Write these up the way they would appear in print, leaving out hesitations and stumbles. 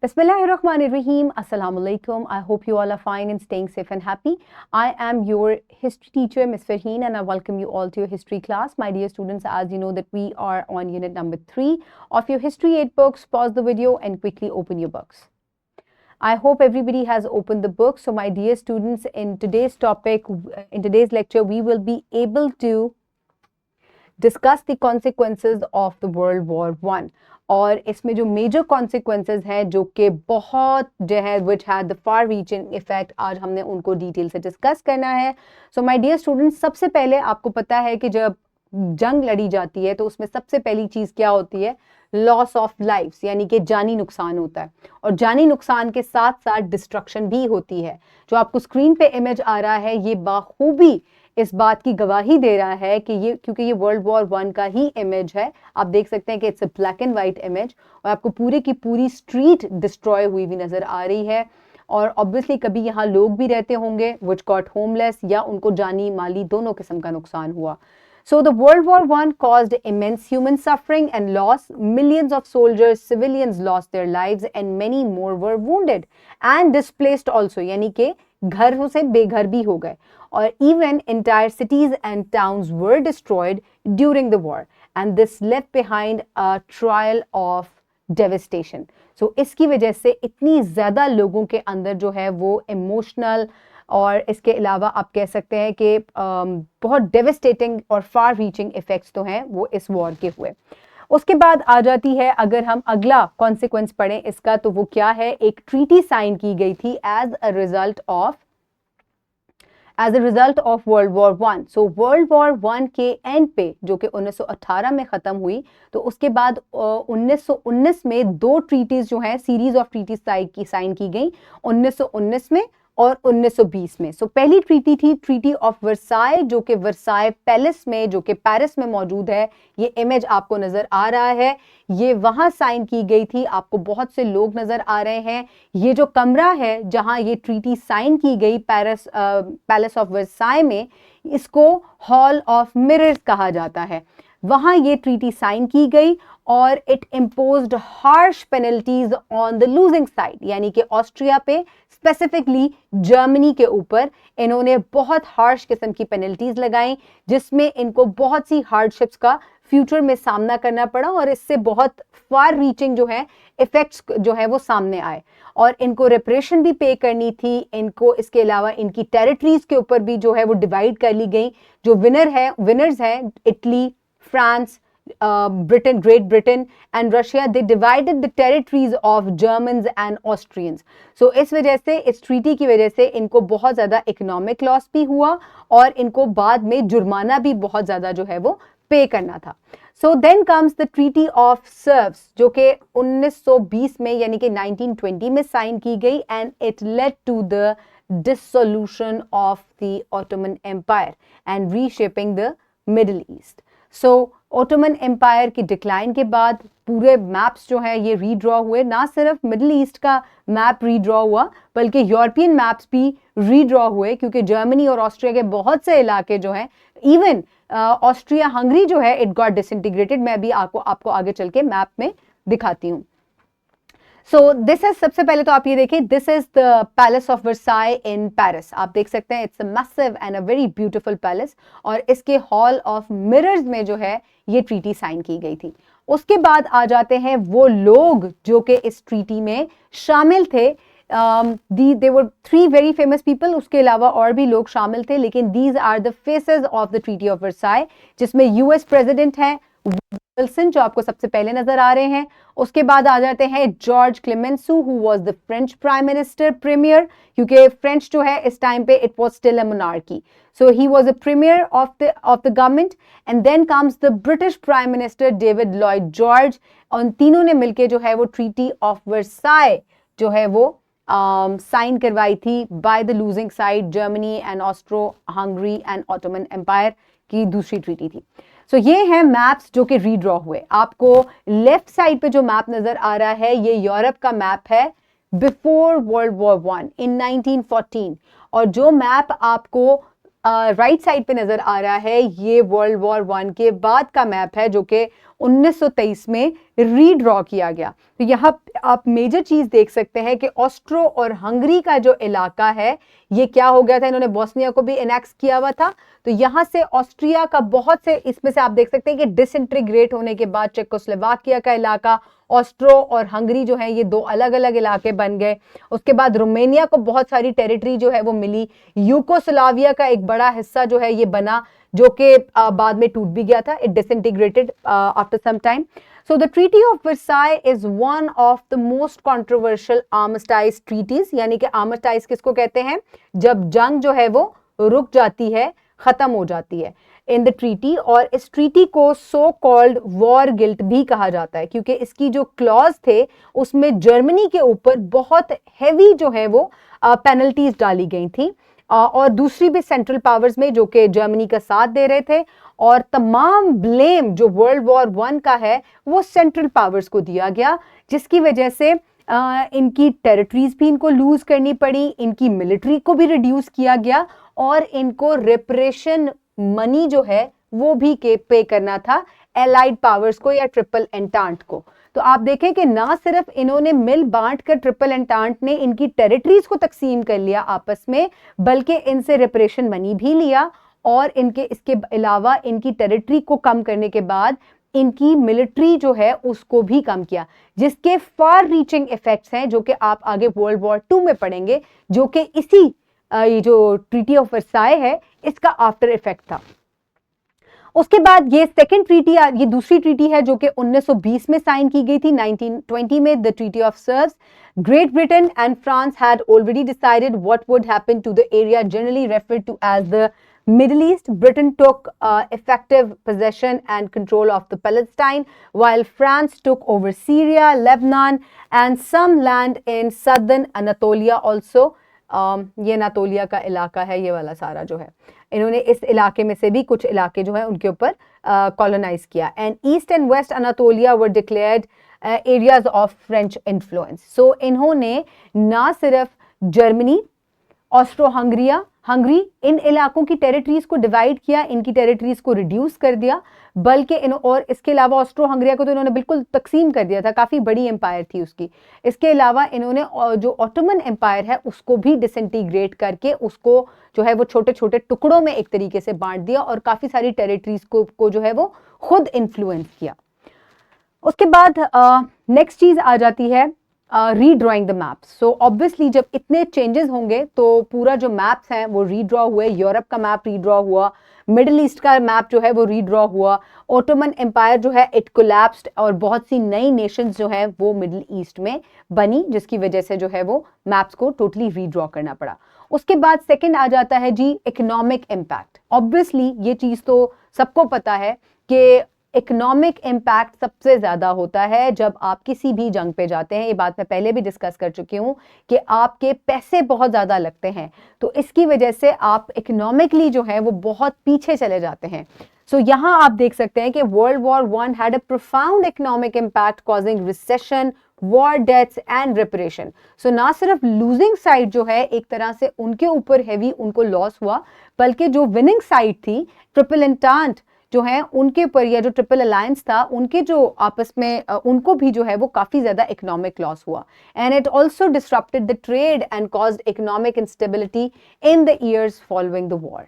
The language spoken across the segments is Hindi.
Bismillahirrahmanirrahim. Assalamu alaikum. I hope you all are fine and staying safe and happy. I am your history teacher, Ms. Farheen, and I welcome you all to your history class. My dear students, as you know that we are on unit number 3 of your History 8 books. Pause the video and quickly open your books. I hope everybody has opened the book. So my dear students, in today's lecture, we will be able to discuss the consequences of the World War I. और इसमें जो मेजर कॉन्सिक्वेंसेज हैं जो कि बहुत जो है which had the far reaching effect, आज हमने उनको डिटेल से डिस्कस करना है. सो माय डियर स्टूडेंट्स, सबसे पहले आपको पता है कि जब जंग लड़ी जाती है तो उसमें सबसे पहली चीज़ क्या होती है? लॉस ऑफ लाइफ्स, यानी कि जानी नुकसान होता है. और जानी नुकसान के साथ साथ डिस्ट्रक्शन भी होती है. जो आपको स्क्रीन पे इमेज आ रहा है ये बाखूबी इस बात की गवाही दे रहा है कि क्योंकि ये वर्ल्ड वॉर 1 का ही इमेज है. आप देख सकते हैं कि it's a black and white image और आपको पूरे की पूरी स्ट्रीट डिस्ट्रॉय हुई भी नजर आ रही है. और ऑब्वियसली कभी यहाँ लोग भी रहते होंगे विच गॉट होमलेस, या उनको जानी माली दोनों किस्म का नुकसान हुआ. So the World War I caused immense human suffering and loss. Millions of soldiers, civilians lost their lives and many more were wounded and displaced also, यानी कि घरों से बेघर भी हो गए. और even entire cities and towns were destroyed during the war, and this left behind a trail of devastation. So इसकी वजह से इतनी ज़्यादा लोगों के अंदर जो है वो इमोशनल और इसके अलावा आप कह सकते हैं कि बहुत डेविस्टेटिंग और फार रीचिंग इफेक्ट्स तो हैं वो इस वॉर के हुए. उसके बाद आ जाती है, अगर हम अगला कॉन्सिक्वेंस पढ़ें इसका, तो वो क्या है? एक ट्रीटी साइन की गई थी as a result of world war 1. So world war 1 के एंड पे, जो कि 1918 में ख़त्म हुई, तो उसके बाद 1919 में 2 ट्रीटीज जो हैं, सीरीज ऑफ ट्रीटीज साइन की गई 1919 में और 1920 में. सो पहली ट्रीटी थी ट्रीटी ऑफ वर्साय, जो कि वर्साय पैलेस में, जो कि पेरिस में मौजूद है. ये इमेज आपको नजर आ रहा है, ये वहां साइन की गई थी. आपको बहुत से लोग नजर आ रहे हैं. ये जो कमरा है जहां ये ट्रीटी साइन की गई पैलेस ऑफ वर्साय में, इसको हॉल ऑफ मिरर्स कहा जाता है. वहां ये ट्रीटी साइन की गई और it imposed harsh penalties on the losing side, यानी कि ऑस्ट्रिया पे, स्पेसिफिकली जर्मनी के ऊपर इन्होंने बहुत हार्श किस्म की पेनल्टीज लगाई, जिसमें इनको बहुत सी हार्डशिप्स का फ्यूचर में सामना करना पड़ा और इससे बहुत फार रीचिंग जो है इफेक्ट्स जो है वो सामने आए. और इनको रेपरेशन भी पे करनी थी. इनको इसके अलावा इनकी टेरिटरीज के ऊपर भी जो है वो डिवाइड कर ली गई. जो विनर्स हैं Italy, France, Britain, Great Britain and Russia, they divided the territories of Germans and Austrians. So इस वजह से, इस ट्रीटी की वजह से इनको बहुत ज़्यादा इकोनॉमिक लॉस भी हुआ और इनको बाद में जुर्माना भी बहुत ज़्यादा जो है वो पे करना था. So then comes the Treaty of Sevres, जो कि 1920 में यानी कि 1920 में साइन की गई, and it led to the dissolution of the Ottoman Empire and reshaping the Middle East. So Ottoman empire की डिक्लाइन के बाद पूरे मैप्स जो हैं ये रीड्रॉ हुए. ना सिर्फ मिडिल ईस्ट का मैप रीड्रॉ हुआ बल्कि यूरोपियन मैप्स भी रीड्रॉ हुए, क्योंकि जर्मनी और ऑस्ट्रिया के बहुत से इलाके जो हैं, इवन ऑस्ट्रिया हंगरी जो है, इट गॉट डिसइंटीग्रेटेड. मैं भी आपको आगे चल के मैप में दिखाती हूँ. सो दिस इज, सबसे पहले तो आप ये देखें, this is the palace of Versailles in Paris. आप देख सकते हैं it's a massive and a very beautiful palace, और इसके हॉल ऑफ मिरर्स में जो है ये ट्रीटी साइन की गई थी. उसके बाद आ जाते हैं वो लोग जो कि इस ट्रीटी में शामिल थे. they were 3 very famous people, उसके अलावा और भी लोग शामिल थे, लेकिन these are the faces of the Treaty of Versailles, जिसमें US प्रेसिडेंट हैं विल्सन, जो आपको सबसे पहले नजर आ रहे हैं. उसके बाद आ जाते हैं George Clemenceau, who was the French prime minister premier, क्योंकि फ्रेंच जो है इस टाइम पे it was still a monarchy, so he was a premier of the government. And then comes the British prime minister David Lloyd George. उन तीनों ने मिलकर जो है वो ट्रीटी ऑफ वर्साई जो है वो साइन करवाई थी by the losing side, Germany and Austro Hungary and Ottoman empire की दूसरी ट्रीटी थी. सो ये हैं मैप्स जो कि रीड्रॉ हुए. आपको लेफ्ट साइड पे जो मैप नजर आ रहा है ये यूरोप का मैप है बिफोर वर्ल्ड वॉर 1 इन 1914, और जो मैप आपको राइट साइड पे नजर आ रहा है ये वर्ल्ड वॉर वन के बाद का मैप है जो कि 1923 में रीड्रॉ किया गया। तो यहाँ आप मेजर चीज देख सकते हैं कि ऑस्ट्रो और हंगरी का जो इलाका है ये क्या हो गया था, इन्होंने बोस्निया को भी एनेक्स किया हुआ था। तो यहाँ से ऑस्ट्रिया का बहुत से, इसमें से आप देख सकते हैं कि डिसइंटीग्रेट होने के बाद चेकोस्लोवाकिया का इलाका, ऑस्ट्रो और हंगरी जो है ये दो अलग अलग इलाके बन गए। उसके बाद रोमेनिया को बहुत सारी टेरिटरी जो है वो मिली। यूगोस्लाविया का एक बड़ा हिस्सा जो है ये बना जो कि बाद में टूट भी गया था, it disintegrated after some time. So the Treaty of Versailles is one of the most controversial armistice treaties, यानी कि आर्मिस्टाइज किसको कहते हैं, जब जंग जो है वो रुक जाती है, खत्म हो जाती है इन द ट्रीटी। और इस ट्रीटी को सो कॉल्ड वॉर गिल्ट भी कहा जाता है क्योंकि इसकी जो क्लॉज थे उसमें जर्मनी के ऊपर बहुत हैवी जो है वो पेनल्टीज डाली गई थी और दूसरी भी सेंट्रल पावर्स में जो कि जर्मनी का साथ दे रहे थे। और तमाम ब्लेम जो वर्ल्ड वॉर वन का है वो सेंट्रल पावर्स को दिया गया, जिसकी वजह से इनकी टेरिटरीज भी इनको लूज करनी पड़ी, इनकी मिलिट्री को भी रिड्यूस किया गया और इनको रेपरेशन मनी जो है वो भी पे करना था एलाइड पावर्स को या ट्रिपल एंटांट को। तो आप देखें कि ना सिर्फ इन्होंने मिल बांट कर ट्रिपल एंटांट ने इनकी टेरिटरीज को तकसीम कर लिया आपस में, बल्कि इनसे रेपरेशन मनी भी लिया और इनके इसके अलावा इनकी टेरिटरी को कम करने के बाद इनकी मिलिट्री जो है उसको भी कम किया, जिसके फार रीचिंग इफेक्ट्स हैं जो कि आप आगे वर्ल्ड वॉर टू में पढ़ेंगे, जो कि इसी ये जो ट्रीटी ऑफ वर्साय है इसका आफ्टर इफेक्ट था। उसके बाद ये सेकेंड ट्रीटी, ये दूसरी ट्रीटी है जो कि 1920 में साइन की गई थी, 1920 में, the treaty of serves. Great Britain and France had already decided what would happen to the area generally referred to as the Middle East. Britain took effective possession and control of the Palestine, while France took over Syria, Lebanon, and some land in southern Anatolia also. ये अनातोलिया का इलाका है, ये वाला सारा जो है, इन्होंने इस इलाके में से भी कुछ इलाके जो है उनके ऊपर कॉलोनाइज किया। And east and west Anatolia were declared areas of French influence. So इन्होंने ना सिर्फ जर्मनी, ऑस्ट्रो हंगरी इन इलाकों की टेरिटरीज को डिवाइड किया, इनकी टेरिटरीज को रिड्यूस कर दिया, बल्कि और इसके अलावा ऑस्ट्रो हंगरिया को तो इन्होंने बिल्कुल तकसीम कर दिया था, काफ़ी बड़ी एम्पायर थी उसकी। इसके अलावा इन्होंने जो ऑटोमन एम्पायर है उसको भी डिसइंटीग्रेट करके उसको जो है वो छोटे छोटे टुकड़ों में एक तरीके से बांट दिया और काफ़ी सारी टेरिटरीज को जो है वो खुद इन्फ्लुएंस किया। उसके बाद नेक्स्ट चीज़ आ जाती है redrawing the maps. So obviously जब इतने चेंजेस होंगे तो पूरा जो मैप्स हैं वो रीड्रॉ हुए, यूरोप का मैप रीड्रॉ हुआ, मिडिल ईस्ट का मैप जो है वो रीड्रॉ हुआ, ऑटोमन एम्पायर जो है इट कोलैप्स्ड और बहुत सी नई नेशंस जो है वो मिडिल ईस्ट में बनी, जिसकी वजह से जो है वो मैप्स को टोटली रीड्रॉ करना पड़ा। उसके बाद सेकंड आ जाता है जी इकोनॉमिक इम्पैक्ट। ऑब्वियसली ये चीज़ तो सबको पता है कि इकोनॉमिक इम्पैक्ट सबसे ज़्यादा होता है जब आप किसी भी जंग पे जाते हैं। ये बात मैं पहले भी डिस्कस कर चुकी हूँ कि आपके पैसे बहुत ज़्यादा लगते हैं, तो इसकी वजह से आप इकोनॉमिकली जो है वो बहुत पीछे चले जाते हैं। सो यहाँ आप देख सकते हैं कि world war one had a profound economic impact causing recession, war deaths and reparation. So ना सिर्फ लूजिंग साइड जो है एक तरह से उनके ऊपर हैवी उनको लॉस हुआ, बल्कि जो विनिंग साइड थी ट्रिपल एंटांट जो है उनके ऊपर, या जो ट्रिपल अलायंस था उनके जो आपस में उनको भी जो है वो काफ़ी ज़्यादा इकोनॉमिक लॉस हुआ। And it also disrupted the trade and caused economic instability in the years following the war.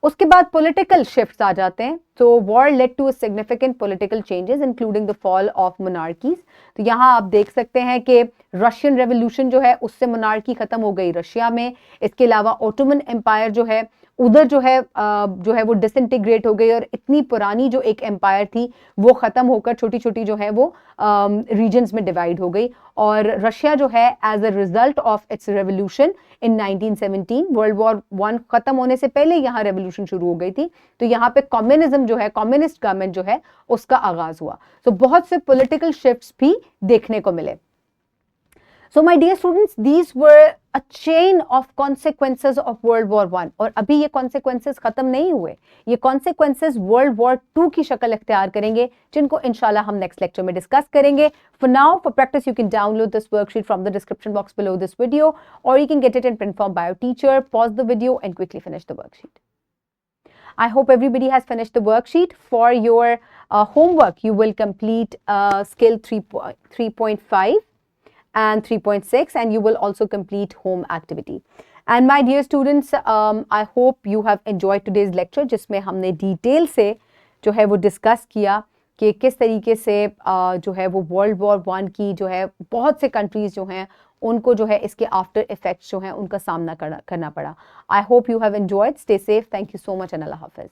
उसके बाद पॉलिटिकल शिफ्ट्स आ जाते हैं। तो war led to significant political changes including the fall of monarchies. तो यहाँ आप देख सकते हैं कि रशियन रेवोल्यूशन जो है उससे मोनार्की खत्म हो गई रशिया में। इसके अलावा ऑटोमन एम्पायर जो है उधर जो है वो डिसइंटीग्रेट हो गई और इतनी पुरानी जो एक एम्पायर थी वो ख़त्म होकर छोटी छोटी जो है वो रीजन्स में डिवाइड हो गई। और रशिया जो है as a result of its revolution in 1917, world war one ख़त्म होने से पहले यहाँ रेवोल्यूशन शुरू हो गई थी, तो यहाँ पे कम्युनिज्म जो है, कम्युनिस्ट गवर्नमेंट जो है उसका आगाज़ हुआ। तो बहुत से पॉलिटिकल शिफ्ट्स भी देखने को मिले। So my dear students, these were a chain of consequences of World War One. और अभी ये consequences खत्म नहीं हुए, ये consequences World War Two की शक्ल इख्तियार करेंगे, जिनको इंशाल्लाह हम next lecture में discuss करेंगे। For now, for practice, you can download this worksheet from the description box below this video, or you can get it in print form by your teacher. Pause the video and quickly finish the worksheet. I hope everybody has finished the worksheet. For your homework, you will complete skill 3.5 and 3.6, and you will also complete home activity. And my dear students, I hope you have enjoyed today's lecture, जिसमें हमने डिटेल से जो है वो डिस्कस किया कि किस तरीके से जो है वो वर्ल्ड वॉर 1 की जो है बहुत से कंट्रीज जो हैं उनको जो है इसके आफ्टर इफेक्ट्स जो हैं उनका सामना करना पड़ा. I hope you have enjoyed. Stay safe. Thank you so much and अल्लाह हाफिज़.